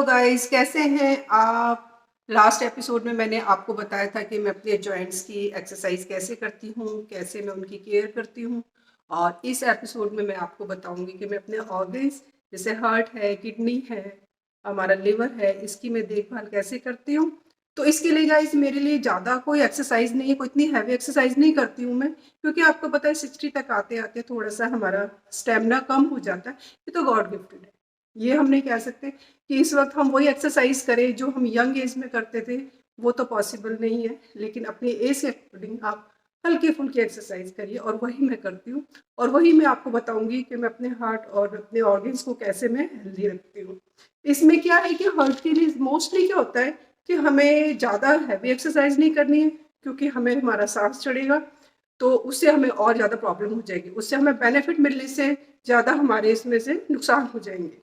Hello guys, कैसे हैं आप। लास्ट एपिसोड में मैंने आपको बताया था कि मैं अपने जॉइंट्स की एक्सरसाइज कैसे करती हूँ, कैसे मैं उनकी केयर करती हूँ। और इस एपिसोड में मैं आपको बताऊंगी कि मैं अपने ऑर्गन्स जैसे हार्ट है, किडनी है, हमारा लिवर है, इसकी मैं देखभाल कैसे करती हूँ। तो इसके लिए गाइस मेरे लिए ज़्यादा कोई एक्सरसाइज नहीं है, कोई इतनी हैवी एक्सरसाइज नहीं करती हूँ मैं, क्योंकि आपको पता है 60 तक आते आते थोड़ा सा हमारा स्टेमिना कम हो जाता है। ये तो गॉड गिफ्टेड है, ये हम नहीं कह सकते कि इस वक्त हम वही एक्सरसाइज करें जो हम यंग एज में करते थे। वो तो पॉसिबल नहीं है, लेकिन अपनी एज के अकॉर्डिंग आप हल्की फुल्की एक्सरसाइज करिए, और वही मैं करती हूँ। और वही मैं आपको बताऊंगी कि मैं अपने हार्ट और अपने ऑर्गन्स को कैसे मैं हेल्दी रखती हूँ। इसमें क्या है कि हार्ट के लिए मोस्टली क्या होता है कि हमें ज़्यादा हैवी एक्सरसाइज नहीं करनी है, क्योंकि हमें हमारा सांस चढ़ेगा, तो उससे हमें और ज़्यादा प्रॉब्लम हो जाएगी, उससे हमें बेनिफिट मिलने से ज़्यादा हमारे इसमें से नुकसान हो जाएंगे।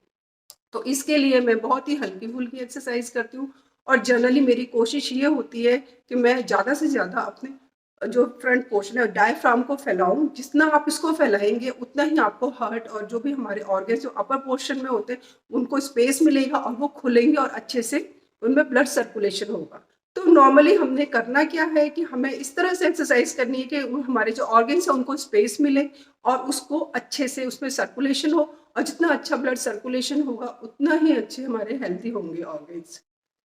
तो इसके लिए मैं बहुत ही हल्की फुल्की एक्सरसाइज करती हूँ। और जनरली मेरी कोशिश ये होती है कि मैं ज़्यादा से ज़्यादा अपने जो फ्रंट पोर्शन है डायफ्राम को फैलाऊं। जितना आप इसको फैलाएंगे उतना ही आपको हार्ट और जो भी हमारे ऑर्गन जो अपर पोर्शन में होते हैं उनको स्पेस मिलेगा, और वो खुलेंगे और अच्छे से उनमें ब्लड सर्कुलेशन होगा। तो नॉर्मली हमने करना क्या है कि हमें इस तरह से एक्सरसाइज करनी है कि हमारे जो ऑर्गन्स हैं उनको स्पेस मिले और उसको अच्छे से उसमें सर्कुलेशन हो। और जितना अच्छा ब्लड सर्कुलेशन होगा उतना ही अच्छे हमारे हेल्दी होंगे ऑर्गन्स।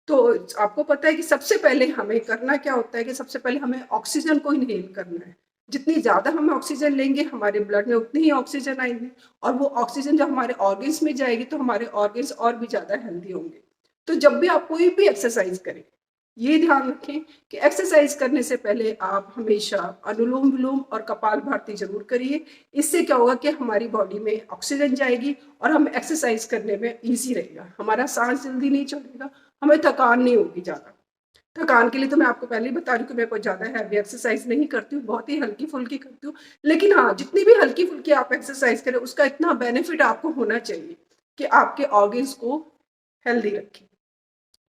तो आपको पता है कि सबसे पहले हमें करना क्या होता है कि सबसे पहले हमें ऑक्सीजन को इनहेल करना है। जितनी ज़्यादा हम ऑक्सीजन लेंगे हमारे ब्लड में उतनी ही ऑक्सीजन आएगी, और वो ऑक्सीजन जब हमारे ऑर्गन्स में जाएगी तो हमारे ऑर्गन्स और भी ज़्यादा हेल्दी होंगे। तो जब भी आप कोई भी एक्सरसाइज करें, ये ध्यान रखें कि एक्सरसाइज करने से पहले आप हमेशा अनुलोम विलोम और कपालभाति जरूर करिए। इससे क्या होगा कि हमारी बॉडी में ऑक्सीजन जाएगी और हम एक्सरसाइज करने में इजी रहेगा, हमारा सांस जल्दी नहीं चढ़ेगा, हमें थकान नहीं होगी ज़्यादा। थकान के लिए तो मैं आपको पहले ही बता रही हूँ कि मैं कोई ज़्यादा हैवी एक्सरसाइज नहीं करती हूँ, बहुत ही हल्की फुल्की करती हूँ। लेकिन हाँ, जितनी भी हल्की फुल्की आप एक्सरसाइज करें उसका इतना बेनिफिट आपको होना चाहिए कि आपके ऑर्गन्स को हेल्दी रखें।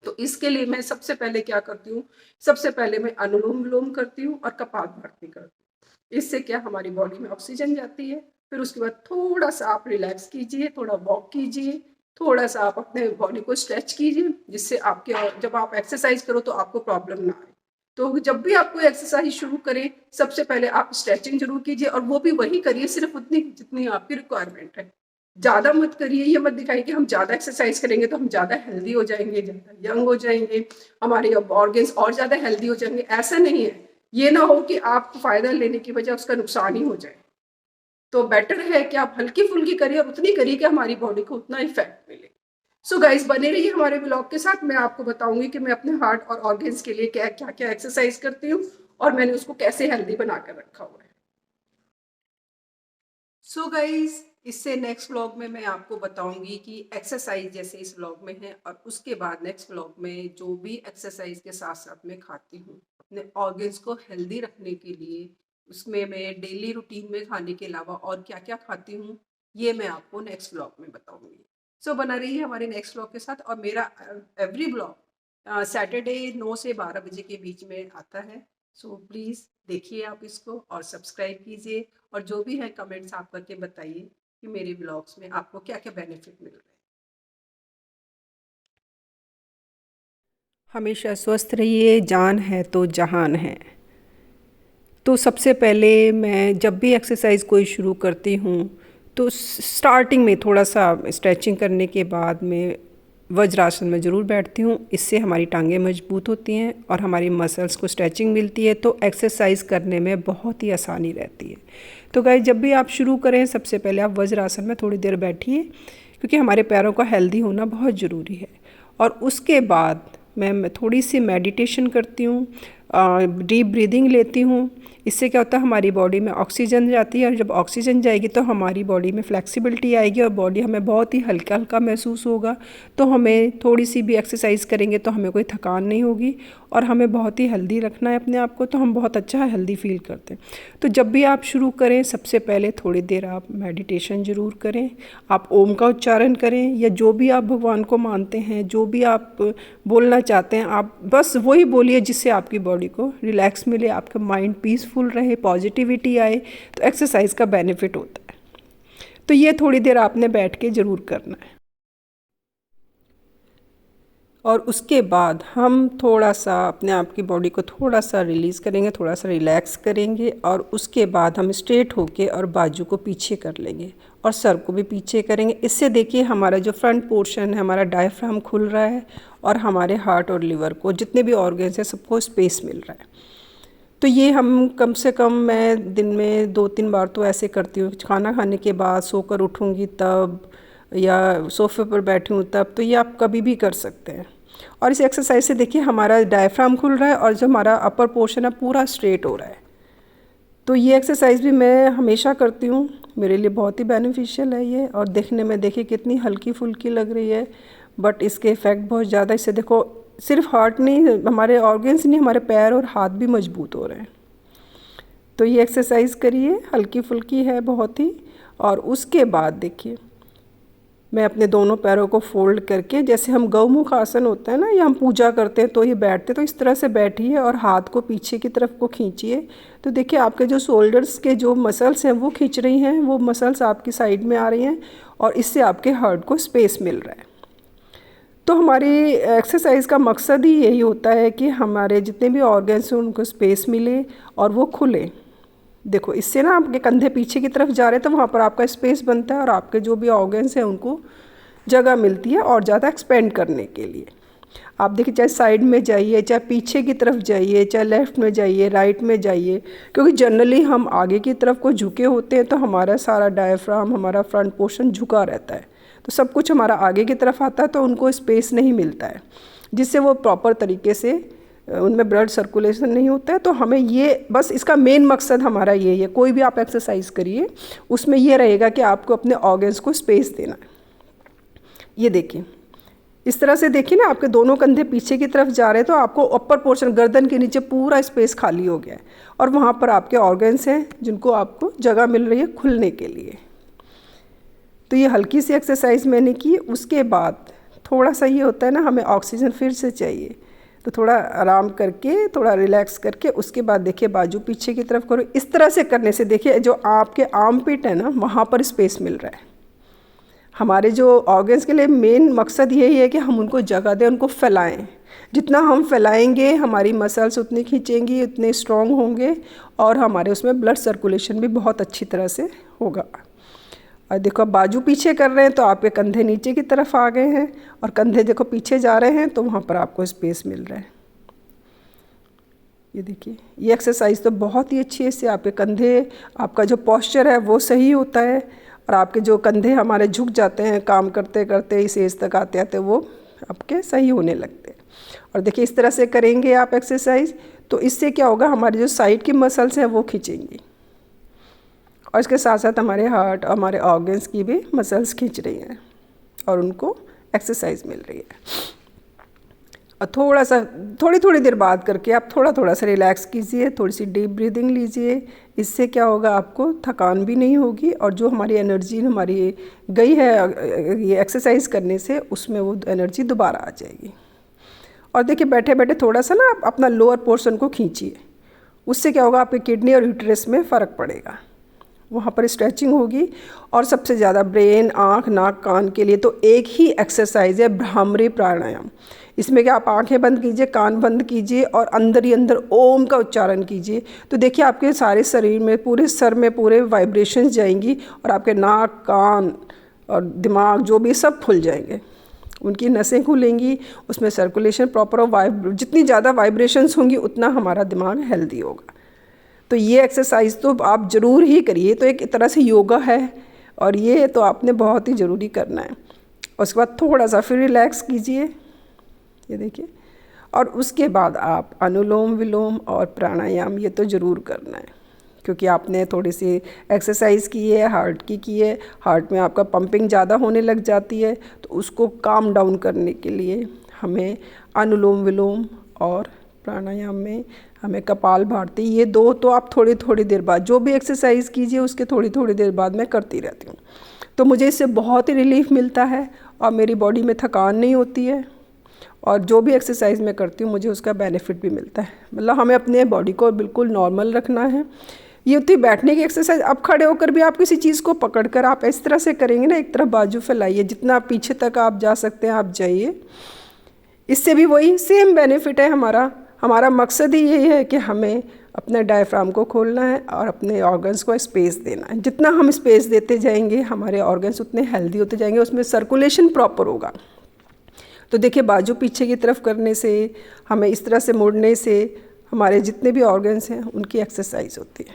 तो इसके लिए मैं सबसे पहले क्या करती हूँ, सबसे पहले मैं अनुलोम विलोम करती हूँ और कपालभाति करती हूँ। इससे क्या हमारी बॉडी में ऑक्सीजन जाती है। फिर उसके बाद थोड़ा सा आप रिलैक्स कीजिए, थोड़ा वॉक कीजिए, थोड़ा सा आप अपने बॉडी को स्ट्रेच कीजिए, जिससे आपके जब आप एक्सरसाइज करो तो आपको प्रॉब्लम ना आए। तो जब भी आप कोई एक्सरसाइज शुरू करें सबसे पहले आप स्ट्रेचिंग जरूर कीजिए, और वो भी वही करिए सिर्फ उतनी जितनी आपकी रिक्वायरमेंट है। ज़्यादा मत करिए, ये मत दिखाइए कि हम ज़्यादा एक्सरसाइज करेंगे तो हम ज़्यादा हेल्दी हो जाएंगे, ज़्यादा यंग हो जाएंगे, हमारे ऑर्गन्स और ज़्यादा हेल्दी हो जाएंगे। ऐसा नहीं है, ये ना हो कि आपको फ़ायदा लेने की वजह उसका नुकसान ही हो जाए। तो बेटर है कि आप हल्की फुल्की करिए और उतनी करिए कि हमारी बॉडी को उतना इफेक्ट मिले। सो गाइस, बने रहिए हमारे ब्लॉग के साथ। मैं आपको बताऊंगी कि मैं अपने हार्ट और ऑर्गन्स के लिए क्या क्या क्या एक्सरसाइज करती हूँ और मैंने उसको कैसे हेल्दी बनाकर रखा हुआ है। सो गाइज, इससे नेक्स्ट व्लॉग में मैं आपको बताऊंगी कि एक्सरसाइज जैसे इस व्लॉग में है, और उसके बाद नेक्स्ट व्लॉग में जो भी एक्सरसाइज के साथ साथ मैं खाती हूँ अपने ऑर्गन्स को हेल्दी रखने के लिए, उसमें मैं डेली रूटीन में खाने के अलावा और क्या क्या खाती हूँ, ये मैं आपको नेक्स्ट व्लॉग में बताऊंगी। सो बना रही है हमारे नेक्स्ट व्लॉग के साथ। और मेरा एवरी व्लॉग सैटरडे 9 से 12 बजे के बीच में आता है। सो प्लीज़ देखिए आप इसको और सब्सक्राइब कीजिए, और जो भी है कमेंट्स आप करके बताइए कि मेरे ब्लॉग्स में आपको क्या क्या बेनिफिट मिल रहे हैं। हमेशा स्वस्थ रहिए, जान है तो जहान है। तो सबसे पहले मैं जब भी एक्सरसाइज कोई शुरू करती हूँ तो स्टार्टिंग में थोड़ा सा स्ट्रेचिंग करने के बाद में वज्रासन में ज़रूर बैठती हूँ। इससे हमारी टांगें मजबूत होती हैं और हमारी मसल्स को स्ट्रेचिंग मिलती है, तो एक्सरसाइज करने में बहुत ही आसानी रहती है। तो गाइस, जब भी आप शुरू करें सबसे पहले आप वज्रासन में थोड़ी देर बैठिए, क्योंकि हमारे पैरों का हेल्दी होना बहुत ज़रूरी है। और उसके बाद मैं थोड़ी सी मेडिटेशन करती हूँ, डीप ब्रीदिंग लेती हूँ। इससे क्या होता है, हमारी बॉडी में ऑक्सीजन जाती है, और जब ऑक्सीजन जाएगी तो हमारी बॉडी में फ्लेक्सिबिलिटी आएगी और बॉडी हमें बहुत ही हल्का हल्का महसूस होगा। तो हमें थोड़ी सी भी एक्सरसाइज करेंगे तो हमें कोई थकान नहीं होगी, और हमें बहुत ही हेल्दी रखना है अपने आप को, तो हम बहुत अच्छा हेल्दी फील करते हैं। तो जब भी आप शुरू करें सबसे पहले थोड़ी देर आप मेडिटेशन ज़रूर करें, आप ओम का उच्चारण करें, या जो भी आप भगवान को मानते हैं, जो भी आप बोलना चाहते हैं आप बस वही बोलिए, जिससे आपकी बॉडी को रिलैक्स मिले, आपका माइंड पीसफुल रहे, पॉजिटिविटी आए। तो एक्सरसाइज का बेनिफिट होता है। तो ये थोड़ी देर आपने बैठ के ज़रूर करना है। और उसके बाद हम थोड़ा सा अपने आप की बॉडी को थोड़ा सा रिलीज़ करेंगे, थोड़ा सा रिलैक्स करेंगे और उसके बाद हम स्ट्रेट होके और बाजू को पीछे कर लेंगे और सर को भी पीछे करेंगे। इससे देखिए हमारा जो फ्रंट पोर्शन है, हमारा डायफ्राम खुल रहा है और हमारे हार्ट और लिवर को, जितने भी ऑर्गन्स हैं, सबको स्पेस मिल रहा है। तो ये हम कम से कम, मैं दिन में 2-3 बार तो ऐसे करती हूँ। खाना खाने के बाद सोकर उठूँगी तब, या सोफे पर बैठी हूँ तब। तो ये आप कभी भी कर सकते हैं। और इस एक्सरसाइज से देखिए हमारा डायफ्राम खुल रहा है और जो हमारा अपर पोर्शन है पूरा स्ट्रेट हो रहा है। तो ये एक्सरसाइज भी मैं हमेशा करती हूँ, मेरे लिए बहुत ही बेनिफिशियल है ये। और देखने में देखिए कितनी हल्की फुल्की लग रही है, बट इसके इफ़ेक्ट बहुत ज़्यादा। इससे देखो सिर्फ हार्ट नहीं, हमारे ऑर्गन्स नहीं, हमारे पैर और हाथ भी मजबूत हो रहे हैं। तो ये एक्सरसाइज करिए, हल्की फुल्की है बहुत ही। और उसके बाद देखिए मैं अपने दोनों पैरों को फोल्ड करके, जैसे हम गौमुख आसन होता है ना, या हम पूजा करते हैं तो ये बैठते, तो इस तरह से बैठिए और हाथ को पीछे की तरफ को खींचिए। तो देखिए आपके जो शोल्डर्स के जो मसल्स हैं वो खींच रही हैं, वो मसल्स आपकी साइड में आ रही हैं और इससे आपके हार्ट को स्पेस मिल रहा है। तो हमारी एक्सरसाइज का मकसद ही यही होता है कि हमारे जितने भी ऑर्गन्स हैं उनको स्पेस मिले और वो खुले। देखो इससे ना आपके कंधे पीछे की तरफ जा रहे हैं तो वहाँ पर आपका स्पेस बनता है और आपके जो भी ऑर्गन्स हैं उनको जगह मिलती है और ज़्यादा एक्सपेंड करने के लिए। आप देखिए चाहे साइड में जाइए, चाहे पीछे की तरफ जाइए, चाहे लेफ़्ट में जाइए, राइट में जाइए, क्योंकि जनरली हम आगे की तरफ को झुके होते हैं तो हमारा सारा डायफ्राम, हमारा फ्रंट पोर्शन झुका रहता है, तो सब कुछ हमारा आगे की तरफ आता है तो उनको स्पेस नहीं मिलता है, जिससे वो प्रॉपर तरीके से उनमें ब्लड सर्कुलेशन नहीं होता है। तो हमें ये बस इसका मेन मकसद हमारा यही है। कोई भी आप एक्सरसाइज करिए उसमें ये रहेगा कि आपको अपने ऑर्गन्स को स्पेस देना है। ये देखिए इस तरह से देखिए ना, आपके दोनों कंधे पीछे की तरफ जा रहे हैं तो आपको अपर पोर्शन, गर्दन के नीचे पूरा स्पेस खाली हो गया है और वहाँ पर आपके ऑर्गन्स हैं जिनको आपको जगह मिल रही है खुलने के लिए। तो ये हल्की सी एक्सरसाइज मैंने की। उसके बाद थोड़ा सा ये होता है ना, हमें ऑक्सीजन फिर से चाहिए, तो थोड़ा आराम करके, थोड़ा रिलैक्स करके उसके बाद देखिए बाजू पीछे की तरफ करो। इस तरह से करने से देखिए जो आपके आर्मपिट है ना, वहाँ पर स्पेस मिल रहा है। हमारे जो ऑर्गन्स के लिए मेन मकसद यही है कि हम उनको जगह दें, उनको फैलाएं। जितना हम फैलाएंगे हमारी मसल्स उतनी खींचेंगी, उतने स्ट्रॉन्ग होंगे और हमारे उसमें ब्लड सर्कुलेशन भी बहुत अच्छी तरह से होगा। और देखो अब बाजू पीछे कर रहे हैं तो आपके कंधे नीचे की तरफ आ गए हैं और कंधे देखो पीछे जा रहे हैं तो वहाँ पर आपको स्पेस मिल रहा है। ये देखिए ये एक्सरसाइज तो बहुत ही अच्छी है। इससे आपके कंधे, आपका जो पोस्चर है वो सही होता है और आपके जो कंधे हमारे झुक जाते हैं काम करते करते, इस एज तक आते आते वो आपके सही होने लगते हैं। और देखिए इस तरह से करेंगे आप एक्सरसाइज तो इससे क्या होगा, हमारे जो साइड की मसल्स हैं वो खींचेंगी और इसके साथ साथ हमारे हार्ट, हमारे ऑर्गन्स की भी मसल्स खींच रही हैं और उनको एक्सरसाइज मिल रही है। और थोड़ा सा थोड़ी देर बाद करके आप थोड़ा सा रिलैक्स कीजिए, थोड़ी सी डीप ब्रीदिंग लीजिए। इससे क्या होगा, आपको थकान भी नहीं होगी और जो हमारी एनर्जी हमारी गई है ये एक्सरसाइज करने से, उसमें वो एनर्जी दोबारा आ जाएगी। और देखिए बैठे बैठे थोड़ा सा ना आप अपना लोअर पोर्शन को खींचिए, उससे क्या होगा, आपके किडनी और यूट्रस में फ़र्क पड़ेगा, वहाँ पर स्ट्रेचिंग होगी। और सबसे ज़्यादा ब्रेन, आँख, नाक, कान के लिए तो एक ही एक्सरसाइज है भ्रामरी प्राणायाम। इसमें क्या आप आंखें बंद कीजिए, कान बंद कीजिए और अंदर ही अंदर ओम का उच्चारण कीजिए। तो देखिए आपके सारे शरीर में, पूरे सर में पूरे वाइब्रेशंस जाएंगी और आपके नाक, कान और दिमाग जो भी सब खुल जाएंगे, उनकी नसें खुलेंगी, उसमें सर्कुलेशन प्रॉपर और जितनी ज़्यादा वाइब्रेशंस होंगी उतना हमारा दिमाग हेल्दी होगा। तो ये एक्सरसाइज तो आप ज़रूर ही करिए। तो एक तरह से योगा है और ये तो आपने बहुत ही ज़रूरी करना है। उसके बाद थोड़ा सा फिर रिलैक्स कीजिए, ये देखिए। और उसके बाद आप अनुलोम विलोम और प्राणायाम ये तो ज़रूर करना है, क्योंकि आपने थोड़ी सी एक्सरसाइज की है, हार्ट की है, हार्ट में आपका पंपिंग ज़्यादा होने लग जाती है, तो उसको काम डाउन करने के लिए हमें अनुलोम विलोम और प्राणायाम में हमें कपाल भारती, ये दो तो आप थोड़ी देर बाद जो भी एक्सरसाइज कीजिए उसके थोड़ी देर बाद मैं करती रहती हूँ। तो मुझे इससे बहुत ही रिलीफ मिलता है और मेरी बॉडी में थकान नहीं होती है और जो भी एक्सरसाइज मैं करती हूँ मुझे उसका बेनिफिट भी मिलता है। मतलब हमें अपने बॉडी को बिल्कुल नॉर्मल रखना है। ये होती है बैठने की एक्सरसाइज। अब खड़े होकर भी आप किसी चीज़ को पकड़कर आप इस तरह से करेंगे ना, एक तरफ बाजू फैलाइए, जितना पीछे तक आप जा सकते हैं आप जाइए। इससे भी वही सेम बेनिफिट है। हमारा मकसद ही यही है कि हमें अपने डायफ्राम को खोलना है और अपने ऑर्गन्स को स्पेस देना है। जितना हम स्पेस देते जाएंगे हमारे ऑर्गन्स उतने हेल्दी होते जाएंगे, उसमें सर्कुलेशन प्रॉपर होगा। तो देखिए, बाजू पीछे की तरफ करने से, हमें इस तरह से मुड़ने से हमारे जितने भी ऑर्गन्स हैं उनकी एक्सरसाइज होती है।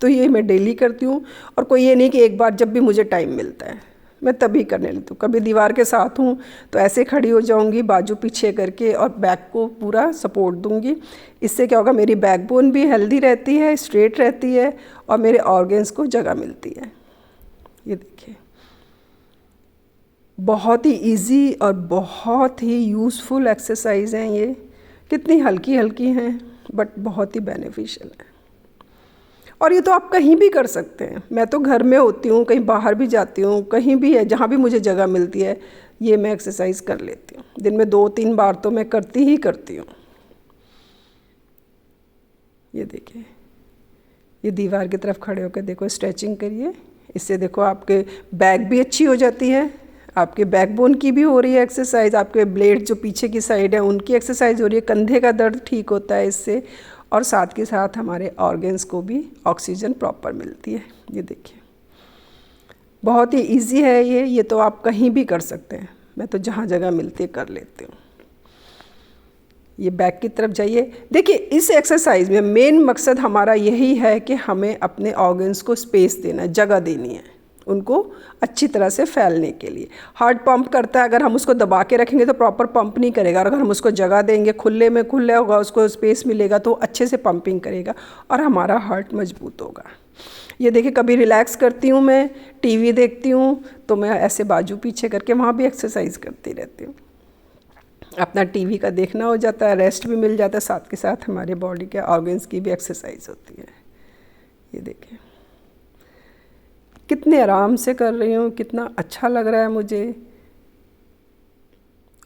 तो ये मैं डेली करती हूँ, और कोई ये नहीं कि एक बार जब भी मुझे टाइम मिलता है मैं तभी करने लेती हूँ। कभी दीवार के साथ हूँ तो ऐसे खड़ी हो जाऊँगी बाजू पीछे करके और बैक को पूरा सपोर्ट दूँगी। इससे क्या होगा, मेरी बैकबोन भी हेल्दी रहती है, स्ट्रेट रहती है, और मेरे ऑर्गन्स को जगह मिलती है। ये देखिए, बहुत ही इजी और बहुत ही यूज़फुल एक्सरसाइज हैं ये। कितनी हल्की हल्की हैं बट बहुत ही बेनिफिशियल है। और ये तो आप कहीं भी कर सकते हैं। मैं तो घर में होती हूँ, कहीं बाहर भी जाती हूँ, कहीं भी है जहाँ भी मुझे जगह मिलती है ये मैं एक्सरसाइज कर लेती हूँ। दिन में 2-3 बार तो मैं करती ही करती हूँ। ये देखिए, ये दीवार की तरफ खड़े होकर देखो, स्ट्रेचिंग करिए। इससे देखो आपके बैक भी अच्छी हो जाती है, आपके बैकबोन की भी हो रही है एक्सरसाइज, आपके ब्लेड जो पीछे की साइड है उनकी एक्सरसाइज हो रही है, कंधे का दर्द ठीक होता है इससे, और साथ के साथ हमारे ऑर्गन्स को भी ऑक्सीजन प्रॉपर मिलती है। ये देखिए, बहुत ही इजी है ये तो आप कहीं भी कर सकते हैं। मैं तो जहाँ जगह मिलती है कर लेती हूँ। ये बैक की तरफ जाइए। देखिए, इस एक्सरसाइज में मेन मकसद हमारा यही है कि हमें अपने ऑर्गन्स को स्पेस देना है, जगह देनी है उनको अच्छी तरह से फैलने के लिए। हार्ट पंप करता है, अगर हम उसको दबा के रखेंगे तो प्रॉपर पंप नहीं करेगा, और अगर हम उसको जगह देंगे, खुले में खुले होगा, उसको स्पेस मिलेगा तो अच्छे से पंपिंग करेगा और हमारा हार्ट मजबूत होगा। ये देखिए, कभी रिलैक्स करती हूँ, मैं टीवी देखती हूँ तो मैं ऐसे बाजू पीछे करके वहाँ भी एक्सरसाइज करती रहती हूँ। अपना टीवी का देखना हो जाता है, रेस्ट भी मिल जाता है, साथ के साथ हमारे बॉडी के ऑर्गन्स की भी एक्सरसाइज होती है। ये देखिए, कितने आराम से कर रही हूँ, कितना अच्छा लग रहा है मुझे।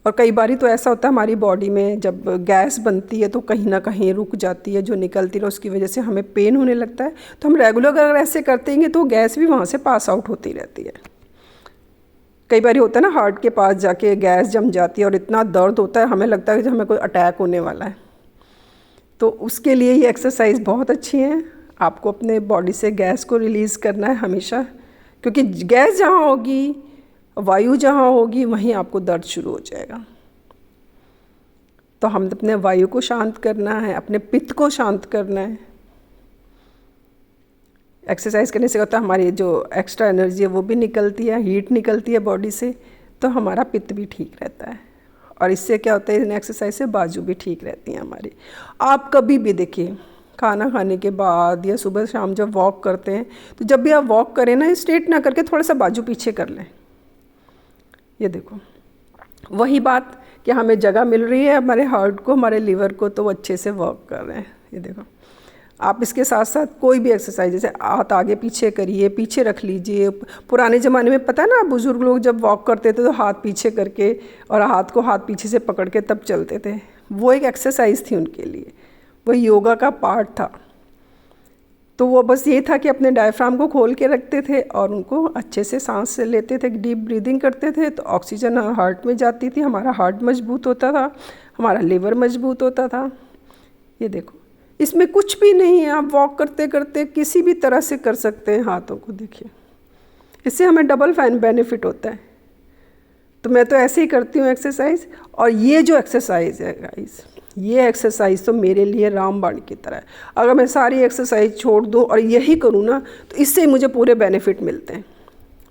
और कई बारी तो ऐसा होता है हमारी बॉडी में जब गैस बनती है तो कहीं ना कहीं रुक जाती है, जो निकलती है उसकी वजह से हमें पेन होने लगता है। तो हम रेगुलर अगर ऐसे करते हैं तो गैस भी वहाँ से पास आउट होती रहती है। कई बार होता है ना, हार्ट के पास जाके गैस जम जाती है और इतना दर्द होता है, हमें लगता है कि हमें कोई अटैक होने वाला है। तो उसके लिए ये एक्सरसाइज बहुत अच्छी है। आपको अपने बॉडी से गैस को रिलीज़ करना है हमेशा, क्योंकि गैस जहाँ होगी, वायु जहाँ होगी, वहीं आपको दर्द शुरू हो जाएगा। तो हम अपने वायु को शांत करना है, अपने पित्त को शांत करना है। एक्सरसाइज करने से होता है हमारी जो एक्स्ट्रा एनर्जी है वो भी निकलती है, हीट निकलती है बॉडी से, तो हमारा पित्त भी ठीक रहता है। और इससे क्या होता है, इन एक्सरसाइज से बाजू भी ठीक रहती हैं हमारी। आप कभी भी देखिए, खाना खाने के बाद या सुबह शाम जब वॉक करते हैं तो जब भी आप वॉक करें ना, स्ट्रेट ना करके थोड़ा सा बाजू पीछे कर लें। ये देखो, वही बात कि हमें जगह मिल रही है, हमारे हार्ट को, हमारे लीवर को, तो वो अच्छे से वर्क कर रहे हैं। ये देखो, आप इसके साथ साथ कोई भी एक्सरसाइज, जैसे हाथ आगे पीछे करिए, पीछे रख लीजिए। पुराने ज़माने में पता है ना, बुज़ुर्ग लोग जब वॉक करते थे तो हाथ पीछे करके और हाथ को हाथ पीछे से पकड़ के तब चलते थे। वो एक एक्सरसाइज थी उनके लिए, वो योगा का पार्ट था। तो वो बस ये था कि अपने डायफ्राम को खोल के रखते थे और उनको अच्छे से सांस से लेते थे, डीप ब्रीदिंग करते थे, तो ऑक्सीजन हार्ट में जाती थी, हमारा हार्ट मजबूत होता था, हमारा लीवर मजबूत होता था। ये देखो, इसमें कुछ भी नहीं है, आप वॉक करते करते किसी भी तरह से कर सकते हैं हाथों को। देखिए, इससे हमें डबल फैन बेनिफिट होता है। तो मैं तो ऐसे ही करती हूँ एक्सरसाइज। और ये जो एक्सरसाइज है गाइस, ये एक्सरसाइज तो मेरे लिए रामबाण की तरह है। अगर मैं सारी एक्सरसाइज छोड़ दूँ और यही करूँ ना, तो इससे मुझे पूरे बेनिफिट मिलते हैं।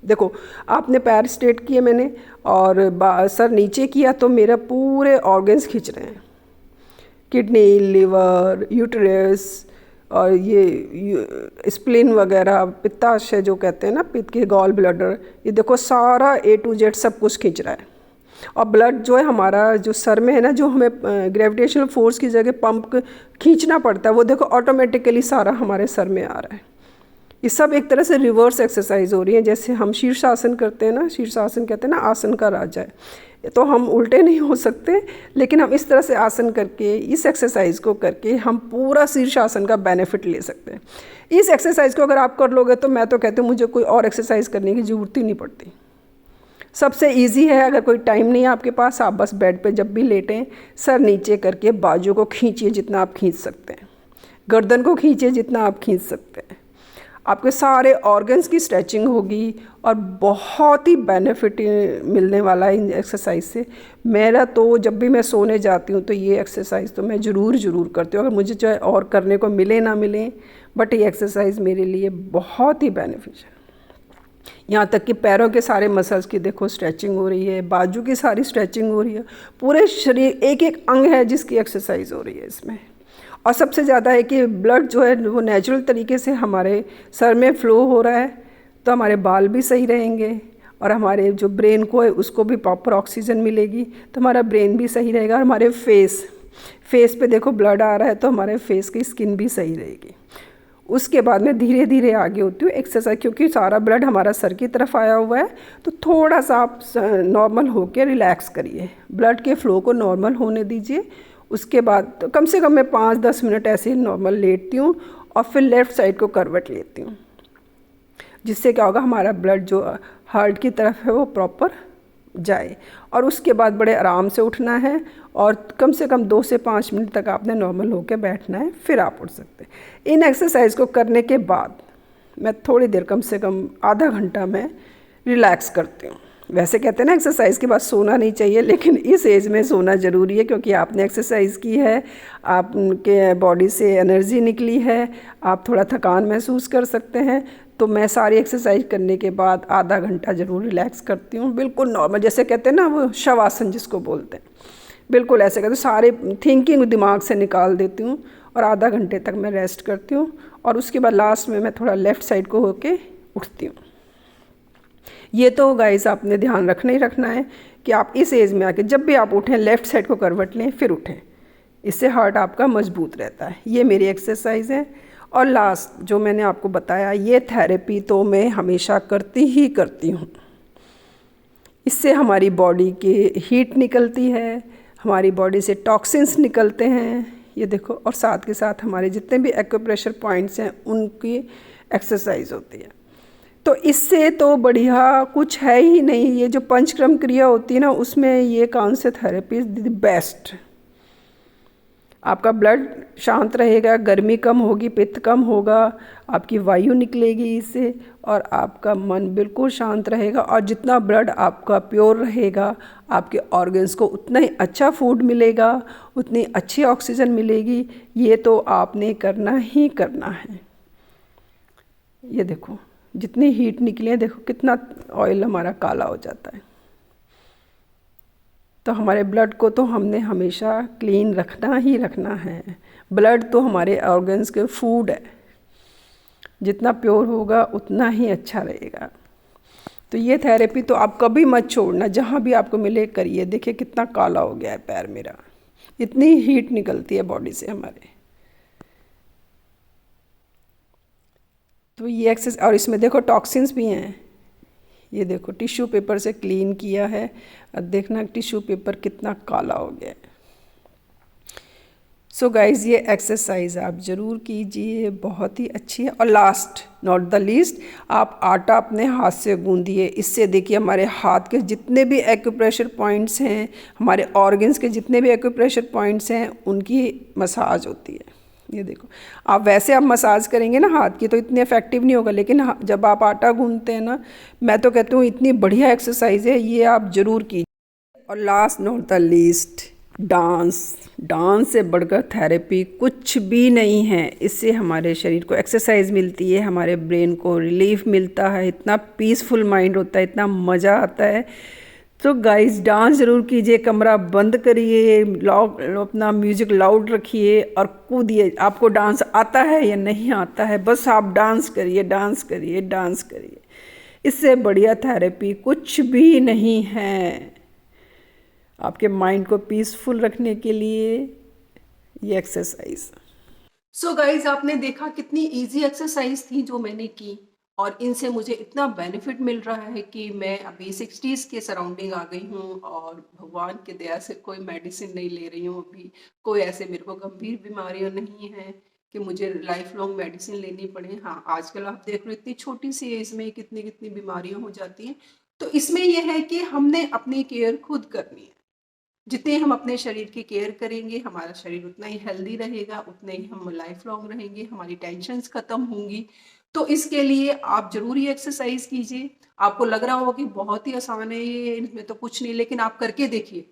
देखो, आपने पैर स्ट्रेट किए मैंने और सर नीचे किया तो मेरा पूरे ऑर्गन्स खींच रहे हैं, किडनी, लिवर, यूट्रस और ये स्प्लीन वगैरह, पित्ताशय जो कहते हैं ना, पित्त के गॉल ब्लैडर, ये देखो सारा A to Z सब कुछ खींच रहा है। और ब्लड जो है हमारा, जो सर में है ना, जो हमें ग्रेविटेशनल फोर्स की जगह पंप खींचना पड़ता है, वो देखो ऑटोमेटिकली सारा हमारे सर में आ रहा है। ये सब एक तरह से रिवर्स एक्सरसाइज हो रही है। जैसे हम शीर्षासन करते हैं ना, शीर्षासन कहते हैं ना, आसन का राजा है, तो हम उल्टे नहीं हो सकते, लेकिन हम इस तरह से आसन करके, इस एक्सरसाइज को करके हम पूरा शीर्षासन का बेनिफिट ले सकते हैं। इस एक्सरसाइज को अगर आप कर लोगे तो मैं तो कहती हूँ मुझे कोई और एक्सरसाइज करने की ज़रूरत ही नहीं पड़ती। सबसे इजी है, अगर कोई टाइम नहीं है आपके पास, आप बस बेड पे जब भी लेटें सर नीचे करके बाजू को खींचिए जितना आप खींच सकते हैं, गर्दन को खींचिए जितना आप खींच सकते हैं। आपके सारे ऑर्गन्स की स्ट्रेचिंग होगी और बहुत ही बेनिफिट मिलने वाला है इन एक्सरसाइज से। मेरा तो जब भी मैं सोने जाती हूँ तो ये एक्सरसाइज तो मैं ज़रूर करती हूँ, अगर मुझे चाहे और करने को मिले ना मिले, बट ये एक्सरसाइज मेरे लिए बहुत ही बेनिफिशियल। यहाँ तक कि पैरों के सारे मसल्स की देखो स्ट्रेचिंग हो रही है, बाजू की सारी स्ट्रेचिंग हो रही है, पूरे शरीर एक एक अंग है जिसकी एक्सरसाइज हो रही है इसमें। और सबसे ज़्यादा है कि ब्लड जो है वो नेचुरल तरीके से हमारे सर में फ़्लो हो रहा है, तो हमारे बाल भी सही रहेंगे और हमारे जो ब्रेन को है उसको भी प्रॉपर ऑक्सीजन मिलेगी, तो हमारा ब्रेन भी सही रहेगा। और हमारे फेस पे देखो ब्लड आ रहा है तो हमारे फेस की स्किन भी सही रहेगी। उसके बाद मैं धीरे धीरे आगे होती हूँ एक्सरसाइज, क्योंकि सारा ब्लड हमारा सर की तरफ आया हुआ है, तो थोड़ा सा आप नॉर्मल होकर रिलैक्स करिए, ब्लड के फ़्लो को नॉर्मल होने दीजिए। उसके बाद तो कम से कम मैं 5-10 मिनट ऐसे ही नॉर्मल लेटती हूँ और फिर लेफ़्ट साइड को करवट लेती हूँ, जिससे क्या होगा हमारा ब्लड जो हार्ट की तरफ है वो प्रॉपर जाए। और उसके बाद बड़े आराम से उठना है और कम से कम 2 से 5 मिनट तक आपने नॉर्मल होकर बैठना है, फिर आप उठ सकते हैं। इन एक्सरसाइज को करने के बाद मैं थोड़ी देर, कम से कम आधा घंटा मैं रिलैक्स करती हूँ। वैसे कहते हैं ना एक्सरसाइज के बाद सोना नहीं चाहिए, लेकिन इस एज में सोना ज़रूरी है, क्योंकि आपने एक्सरसाइज की है, आपके बॉडी से एनर्जी निकली है, आप थोड़ा थकान महसूस कर सकते हैं। तो मैं सारी एक्सरसाइज करने के बाद आधा घंटा ज़रूर रिलैक्स करती हूँ, बिल्कुल नॉर्मल, जैसे कहते हैं ना वो शवासन जिसको बोलते हैं, बिल्कुल ऐसे करते हूँ, सारे थिंकिंग दिमाग से निकाल देती हूँ और आधा घंटे तक मैं रेस्ट करती हूँ। और उसके बाद लास्ट में मैं थोड़ा लेफ़्ट साइड को होके उठती हूँ। ये तो गाइस आपने ध्यान रखना ही रखना है कि आप इस एज में आके जब भी आप उठें लेफ़्ट साइड को करवट लें फिर उठें, इससे हार्ट आपका मजबूत रहता है। ये मेरी एक्सरसाइज है। और लास्ट जो मैंने आपको बताया, ये थेरेपी तो मैं हमेशा करती ही करती हूँ। इससे हमारी बॉडी की हीट निकलती है, हमारी बॉडी से टॉक्सिन्स निकलते हैं, ये देखो, और साथ के साथ हमारे जितने भी एक्यूप्रेशर पॉइंट्स हैं उनकी एक्सरसाइज होती है। तो इससे तो बढ़िया कुछ है ही नहीं। ये जो पंचक्रम क्रिया होती है ना, उसमें ये कौन से थेरेपी इज़ द बेस्ट। आपका ब्लड शांत रहेगा, गर्मी कम होगी, पित्त कम होगा, आपकी वायु निकलेगी इससे, और आपका मन बिल्कुल शांत रहेगा। और जितना ब्लड आपका प्योर रहेगा, आपके ऑर्गन्स को उतना ही अच्छा फूड मिलेगा, उतनी अच्छी ऑक्सीजन मिलेगी। ये तो आपने करना ही करना है। ये देखो जितनी हीट निकली है, देखो कितना ऑयल हमारा काला हो जाता है। तो हमारे ब्लड को तो हमने हमेशा क्लीन रखना ही रखना है। ब्लड तो हमारे ऑर्गन्स के फूड है, जितना प्योर होगा उतना ही अच्छा रहेगा। तो ये थेरेपी तो आप कभी मत छोड़ना, जहाँ भी आपको मिले करिए। देखिए कितना काला हो गया है पैर मेरा, इतनी हीट निकलती है बॉडी से हमारे। तो ये एक्सरसाइज, और इसमें देखो टॉक्सिन्स भी हैं, ये देखो टिश्यू पेपर से क्लीन किया है, अब देखना टिश्यू पेपर कितना काला हो गया है। सो गाइज़ ये एक्सरसाइज आप ज़रूर कीजिए, बहुत ही अच्छी है। और लास्ट नॉट द लीस्ट, आप आटा अपने हाथ से गूंदिए। इससे देखिए हमारे हाथ के जितने भी एक्यूप्रेशर पॉइंट्स हैं, हमारे ऑर्गन्स के जितने भी एक्यूप्रेशर पॉइंट्स हैं, उनकी मसाज होती है। ये देखो, आप वैसे आप मसाज करेंगे ना हाथ की तो इतनी इफेक्टिव नहीं होगा, लेकिन जब आप आटा गूंदते हैं ना, मैं तो कहती हूँ इतनी बढ़िया एक्सरसाइज है, ये आप ज़रूर कीजिए। और last not the least, dance से बढ़कर थेरेपी कुछ भी नहीं है। इससे हमारे शरीर को एक्सरसाइज मिलती है, हमारे ब्रेन को रिलीफ मिलता है, इतना पीसफुल माइंड होता है, इतना मज़ा आता है। तो गाइस डांस ज़रूर कीजिए, कमरा बंद करिए, अपना म्यूज़िक लाउड रखिए और कूदिए। आपको डांस आता है या नहीं आता है, बस आप डांस करिए, डांस करिए, डांस करिए। इससे बढ़िया थेरेपी कुछ भी नहीं है आपके माइंड को पीसफुल रखने के लिए ये एक्सरसाइज। सो गाइज आपने देखा कितनी इजी एक्सरसाइज थी जो मैंने की, और इनसे मुझे इतना बेनिफिट मिल रहा है कि मैं अभी 60s के सराउंडिंग आ गई हूँ और भगवान की दया से कोई मेडिसिन नहीं ले रही हूँ अभी। कोई ऐसे मेरे को गंभीर बीमारियाँ नहीं हैं कि मुझे लाइफ लॉन्ग मेडिसिन लेनी पड़े। हाँ, आजकल आप देख रहे हो इतनी छोटी सी एज में कितनी कितनी बीमारियाँ हो जाती हैं। तो इसमें यह है कि हमने अपनी केयर खुद करनी है। जितने हम अपने शरीर की केयर करेंगे, हमारा शरीर उतना ही हेल्दी रहेगा, उतने ही हम लाइफ लॉन्ग रहेंगे, हमारी टेंशन्स खत्म होंगी। तो इसके लिए आप जरूर ये एक्सरसाइज कीजिए। आपको लग रहा होगा कि बहुत ही आसान है ये, इसमें तो कुछ नहीं, लेकिन आप करके देखिए।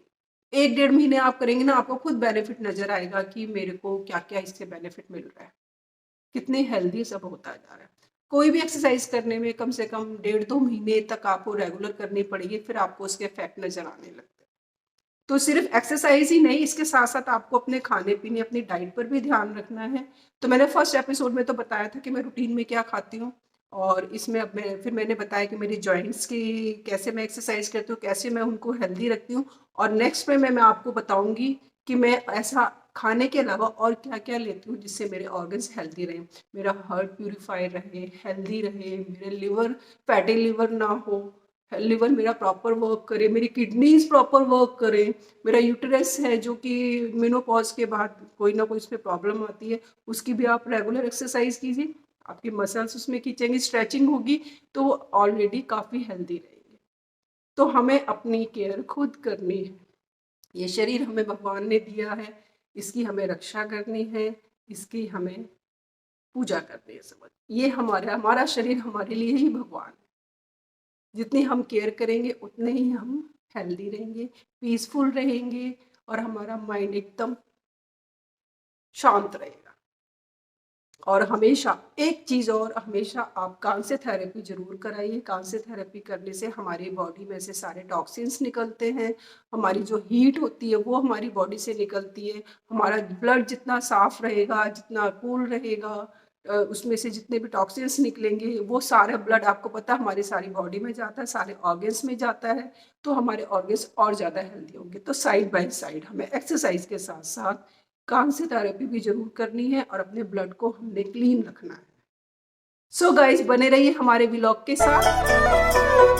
1 डेढ़ महीने आप करेंगे ना, आपको खुद बेनिफिट नजर आएगा कि मेरे को क्या क्या इससे बेनिफिट मिल रहा है, कितने हेल्दी सब होता जा रहा है। कोई भी एक्सरसाइज करने में कम से कम 1.5-2 महीने तक आपको रेगुलर करनी पड़ेगी, फिर आपको उसके इफेक्ट नजर आने लगते हैं। तो सिर्फ एक्सरसाइज ही नहीं, इसके साथ साथ आपको अपने खाने पीने, अपनी डाइट पर भी ध्यान रखना है। तो मैंने फर्स्ट एपिसोड में तो बताया था कि मैं रूटीन में क्या खाती हूँ, और इसमें अब मैंने बताया कि मेरी जॉइंट्स की कैसे मैं एक्सरसाइज करती हूँ, कैसे मैं उनको हेल्दी रखती हूँ। और नेक्स्ट में मैं आपको बताऊंगी कि मैं ऐसा खाने के अलावा और क्या क्या लेती हूँ जिससे मेरे ऑर्गन्स हेल्दी रहें, मेरा हार्ट प्यूरिफाई रहे, हेल्दी रहे, मेरे लिवर फैटी लिवर ना हो, लिवर मेरा प्रॉपर वर्क करे, मेरी किडनीज प्रॉपर वर्क करें, मेरा यूटेरस है जो कि मेनोपॉज के बाद कोई ना कोई उसमें प्रॉब्लम आती है, उसकी भी आप रेगुलर एक्सरसाइज कीजिए, आपकी मसल्स उसमें खींचेंगी, स्ट्रेचिंग होगी, तो वो ऑलरेडी काफ़ी हेल्दी रहेंगे। तो हमें अपनी केयर खुद करनी है। ये शरीर हमें भगवान ने दिया है, इसकी हमें रक्षा करनी है, इसकी हमें पूजा करनी है। समझ, ये हमारा शरीर हमारे लिए ही भगवान है। जितनी हम केयर करेंगे उतने ही हम हेल्दी रहेंगे, पीसफुल रहेंगे, और हमारा माइंड एकदम शांत रहेगा। और हमेशा एक चीज़ और, हमेशा आप कांस्य थेरेपी जरूर कराइए। कांस्य थेरेपी करने से हमारी बॉडी में से सारे टॉक्सिन्स निकलते हैं, हमारी जो हीट होती है वो हमारी बॉडी से निकलती है, हमारा ब्लड जितना साफ रहेगा, जितना कूल रहेगा, उसमें से जितने भी टॉक्सिन्स निकलेंगे वो सारा ब्लड, आपको पता है, हमारी सारी बॉडी में जाता है, सारे ऑर्गन्स में जाता है, तो हमारे ऑर्गन्स और ज़्यादा हेल्दी होंगे। तो साइड बाय साइड हमें एक्सरसाइज के साथ साथ कांस्य थेरेपी भी जरूर करनी है, और अपने ब्लड को हमने क्लीन रखना है। सो गाइस, बने रहिए हमारे व्लॉग के साथ।